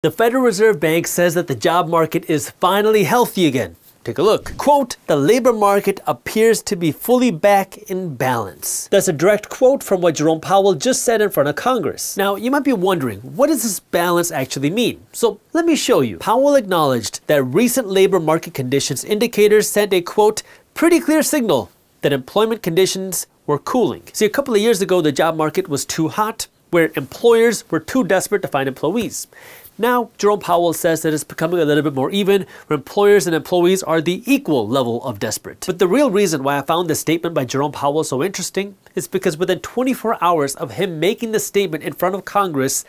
The Federal Reserve Bank says that the job market is finally healthy again. Take a look. Quote, "The labor market appears to be fully back in balance." That's a direct quote from what Jerome Powell just said in front of Congress. Now, you might be wondering, what does this balance actually mean? So let me show you. Powell acknowledged that recent labor market conditions indicators sent a, quote, "pretty clear signal that employment conditions were cooling." See, a couple of years ago, the job market was too hot, where employers were too desperate to find employees. Now, Jerome Powell says that it's becoming a little bit more even, where employers and employees are the equal level of desperate. But the real reason why I found this statement by Jerome Powell so interesting is because within 24 hours of him making the statement in front of Congress,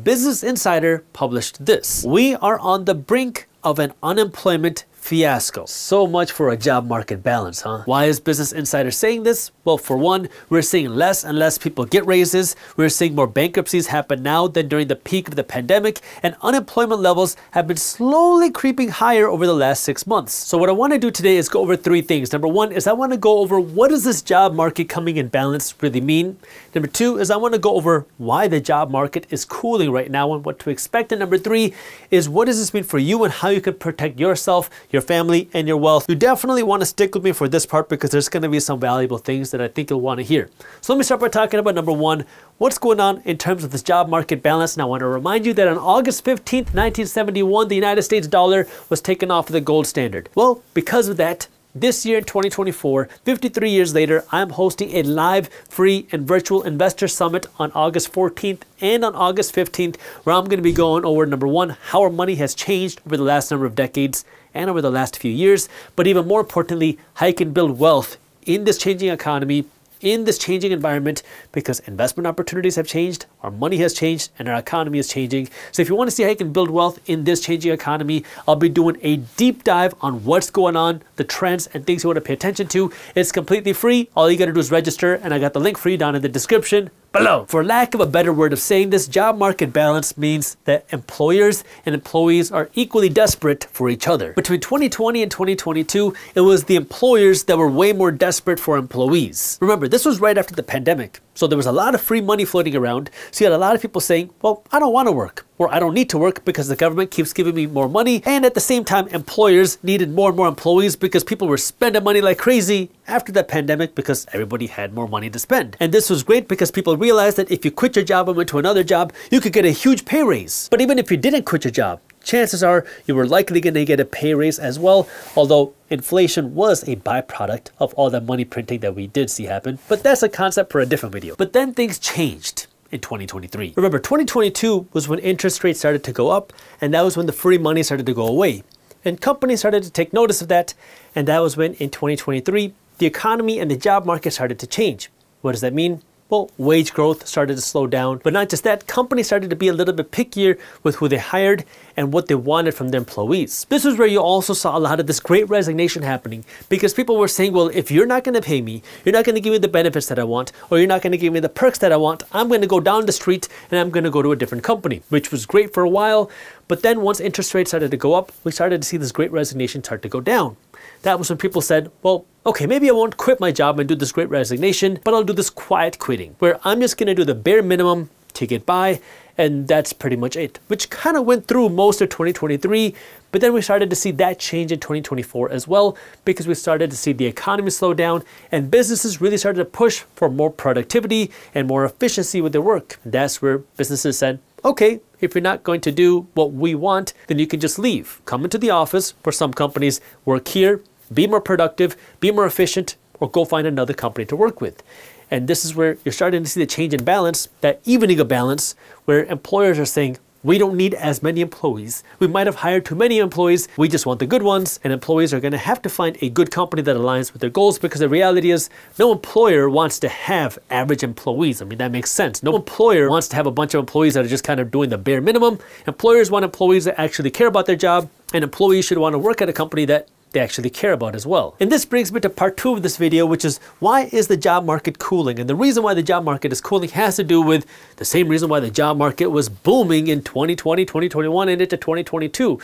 Business Insider published this: "We are on the brink of an unemployment fiasco." So much for a job market balance, huh? Why is Business Insider saying this? Well, for one, we're seeing less and less people get raises. We're seeing more bankruptcies happen now than during the peak of the pandemic, and unemployment levels have been slowly creeping higher over the last 6 months. So what I want to do today is go over 3 things. Number 1 is I want to go over what does this job market coming in balance really mean? Number 2 is I want to go over why the job market is cooling right now and what to expect. And number 3 is what does this mean for you and how you can protect yourself, your family, and your wealth. You definitely want to stick with me for this part because there's going to be some valuable things that I think you'll want to hear. So let me start by talking about number 1, what's going on in terms of this job market balance. And I want to remind you that on August 15th, 1971, the United States dollar was taken off of the gold standard. Well, because of that, this year in 2024, 53 years later, I'm hosting a live, free, and virtual investor summit on August 14th and on August 15th, where I'm going to be going over, number 1, how our money has changed over the last number of decades and over the last few years, but even more importantly, how you can build wealth in this changing economy, in this changing environment, because investment opportunities have changed, our money has changed, and our economy is changing. So if you want to see how you can build wealth in this changing economy, I'll be doing a deep dive on what's going on, the trends, and things you want to pay attention to. It's completely free. All you got to do is register, and I got the link for you down in the description below. For lack of a better word of saying this, job market balance means that employers and employees are equally desperate for each other. Between 2020 and 2022, it was the employers that were way more desperate for employees. Remember, this was right after the pandemic, so there was a lot of free money floating around. So you had a lot of people saying, well, I don't want to work, or I don't need to work because the government keeps giving me more money. And at the same time, employers needed more and more employees because people were spending money like crazy after the pandemic because everybody had more money to spend. And this was great because people realized that if you quit your job and went to another job, you could get a huge pay raise. But even if you didn't quit your job, chances are you were likely going to get a pay raise as well, although inflation was a byproduct of all that money printing that we did see happen. But that's a concept for a different video. But then things changed in 2023. Remember, 2022 was when interest rates started to go up, and that was when the free money started to go away. And companies started to take notice of that, and that was when in 2023, the economy and the job market started to change. What does that mean? Well, wage growth started to slow down, but not just that, companies started to be a little bit pickier with who they hired and what they wanted from their employees. This was where you also saw a lot of this great resignation happening because people were saying, well, if you're not going to pay me, you're not going to give me the benefits that I want, or you're not going to give me the perks that I want, I'm going to go down the street and I'm going to go to a different company, which was great for a while. But then once interest rates started to go up, we started to see this great resignation start to go down. That was when people said, well, okay, maybe I won't quit my job and do this great resignation, but I'll do this quiet quitting, where I'm just going to do the bare minimum to get by, and that's pretty much it, which kind of went through most of 2023, but then we started to see that change in 2024 as well, because we started to see the economy slow down, and businesses really started to push for more productivity and more efficiency with their work. And that's where businesses said, okay, if you're not going to do what we want, then you can just leave. Come into the office, for some companies, work here, be more productive, be more efficient, or go find another company to work with. And this is where you're starting to see the change in balance, that evening of balance, where employers are saying, we don't need as many employees. We might have hired too many employees. We just want the good ones. And employees are going to have to find a good company that aligns with their goals, because the reality is no employer wants to have average employees. I mean, that makes sense. No employer wants to have a bunch of employees that are just kind of doing the bare minimum. Employers want employees that actually care about their job, and employees should want to work at a company that they actually care about as well. And this brings me to part 2 of this video, which is why is the job market cooling? And the reason why the job market is cooling has to do with the same reason why the job market was booming in 2020, 2021, and into 2022.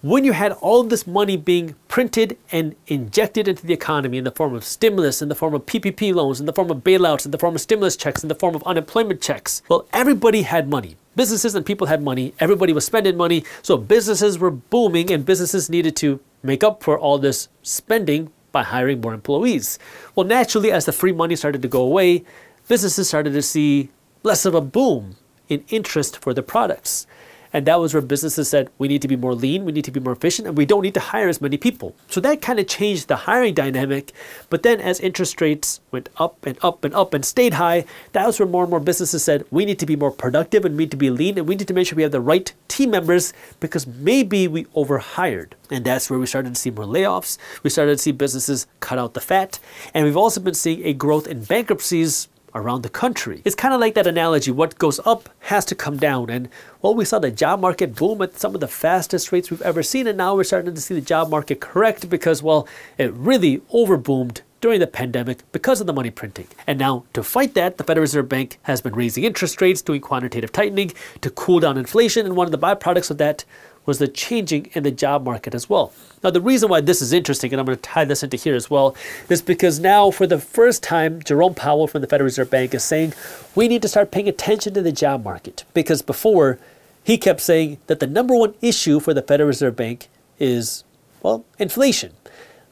When you had all this money being printed and injected into the economy in the form of stimulus, in the form of PPP loans, in the form of bailouts, in the form of stimulus checks, in the form of unemployment checks, well, everybody had money. businesses and people had money, everybody was spending money, so businesses were booming and businesses needed to make up for all this spending by hiring more employees. Well, naturally, as the free money started to go away, businesses started to see less of a boom in interest for the products. And that was where businesses said, we need to be more lean, we need to be more efficient, and we don't need to hire as many people. So that kind of changed the hiring dynamic. But then as interest rates went up and up and up and stayed high, that was where more and more businesses said, we need to be more productive and we need to be lean and we need to make sure we have the right team members because maybe we overhired. And that's where we started to see more layoffs. We started to see businesses cut out the fat. And we've also been seeing a growth in bankruptcies around the country. It's kind of like that analogy, what goes up has to come down. And well, we saw the job market boom at some of the fastest rates we've ever seen, and now we're starting to see the job market correct because, well, it really overboomed during the pandemic because of the money printing. And now to fight that, the Federal Reserve Bank has been raising interest rates, doing quantitative tightening to cool down inflation, and one of the byproducts of that was the changing in the job market as well. Now, the reason why this is interesting, and I'm going to tie this into here as well, is because now for the first time, Jerome Powell from the Federal Reserve Bank is saying we need to start paying attention to the job market. Because before, he kept saying that the number one issue for the Federal Reserve Bank is, well, inflation.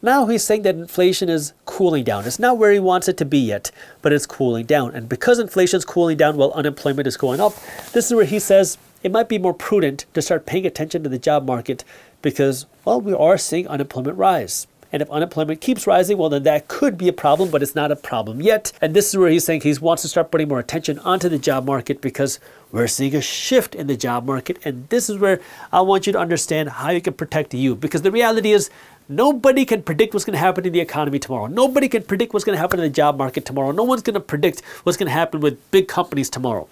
Now he's saying that inflation is cooling down. It's not where he wants it to be yet, but it's cooling down. And because inflation is cooling down while unemployment is going up, this is where he says it might be more prudent to start paying attention to the job market because, well, we are seeing unemployment rise. And if unemployment keeps rising, well, then that could be a problem, but it's not a problem yet. And this is where he's saying he wants to start putting more attention onto the job market because we're seeing a shift in the job market. And this is where I want you to understand how you can protect you, because the reality is nobody can predict what's going to happen in the economy tomorrow. Nobody can predict what's going to happen in the job market tomorrow. No one's going to predict what's going to happen with big companies tomorrow.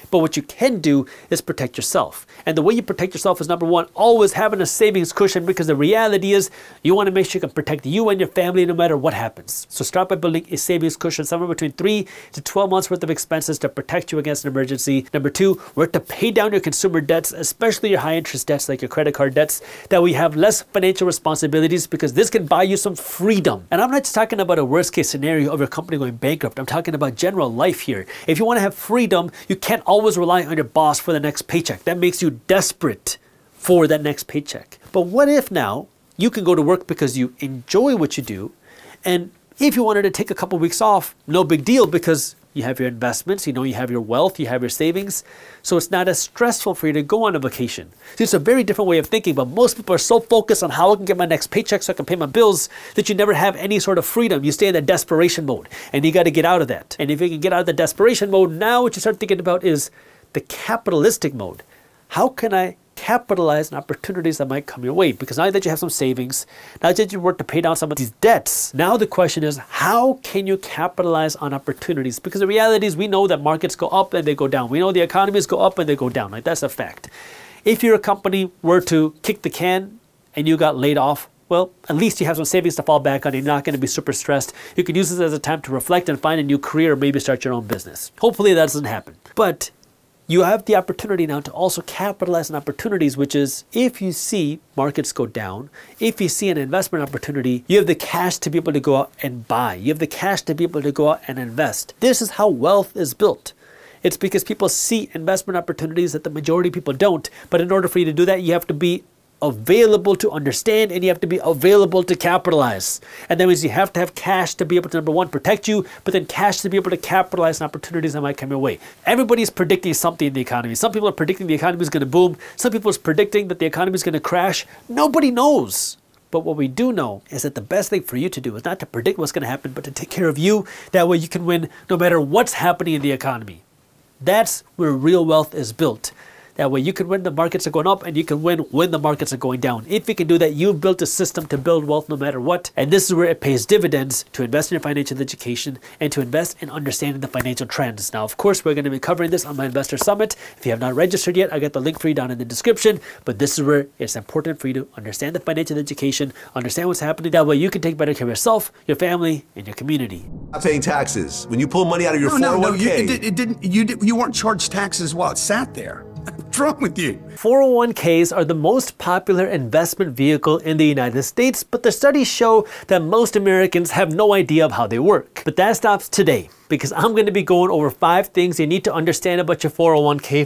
But what you can do is protect yourself. And the way you protect yourself is, number one, always having a savings cushion, because the reality is you want to make sure you can protect you and your family no matter what happens. So start by building a savings cushion, somewhere between 3 to 12 months worth of expenses to protect you against an emergency. Number two, work to pay down your consumer debts, especially your high interest debts like your credit card debts, that we have less financial responsibilities, because this can buy you some freedom. And I'm not just talking about a worst case scenario of your company going bankrupt. I'm talking about general life here. If you want to have freedom, you can't always rely on your boss for the next paycheck. That makes you desperate for that next paycheck. But what if now you can go to work because you enjoy what you do, and if you wanted to take a couple weeks off, no big deal, because you have your investments, you have your wealth, you have your savings, so it's not as stressful for you to go on a vacation. See, it's a very different way of thinking, but most people are so focused on how I can get my next paycheck so I can pay my bills that you never have any sort of freedom. You stay in that desperation mode, and you got to get out of that. And if you can get out of the desperation mode, now what you start thinking about is the capitalistic mode. How can I capitalize on opportunities that might come your way? Because now that you have some savings, now that you work to pay down some of these debts, now the question is, how can you capitalize on opportunities? Because the reality is, we know that markets go up and they go down. We know the economies go up and they go down. Like, that's a fact. If your company were to kick the can and you got laid off, well, at least you have some savings to fall back on. You're not going to be super stressed. You could use this as a time to reflect and find a new career, or maybe start your own business. Hopefully that doesn't happen. But you have the opportunity now to also capitalize on opportunities, which is, if you see markets go down, if you see an investment opportunity, you have the cash to be able to go out and buy. You have the cash to be able to go out and invest. This is how wealth is built. It's because people see investment opportunities that the majority of people don't. But in order for you to do that, you have to be available to understand, and you have to be available to capitalize. And that means you have to have cash to be able to, number one, protect you, but then cash to be able to capitalize on opportunities that might come your way. Everybody's predicting something in the economy. Some people are predicting the economy is going to boom. Some people are predicting that the economy is going to crash. Nobody knows. But what we do know is that the best thing for you to do is not to predict what's going to happen, but to take care of you. That way you can win no matter what's happening in the economy. That's where real wealth is built. That way you can win the markets are going up, and you can win when the markets are going down. If you can do that, you've built a system to build wealth no matter what. And this is where it pays dividends to invest in your financial education and to invest in understanding the financial trends. Now, of course, we're going to be covering this on my Investor Summit. If you have not registered yet, I got the link for you down in the description. But this is where it's important for you to understand the financial education, understand what's happening. That way you can take better care of yourself, your family, and your community. Not paying taxes. When you pull money out of your 401k. You weren't charged taxes while it sat there. What's wrong with you? 401ks are the most popular investment vehicle in the United States, but the studies show that most Americans have no idea of how they work. But that stops today, because I'm going to be going over 5 things you need to understand about your 401k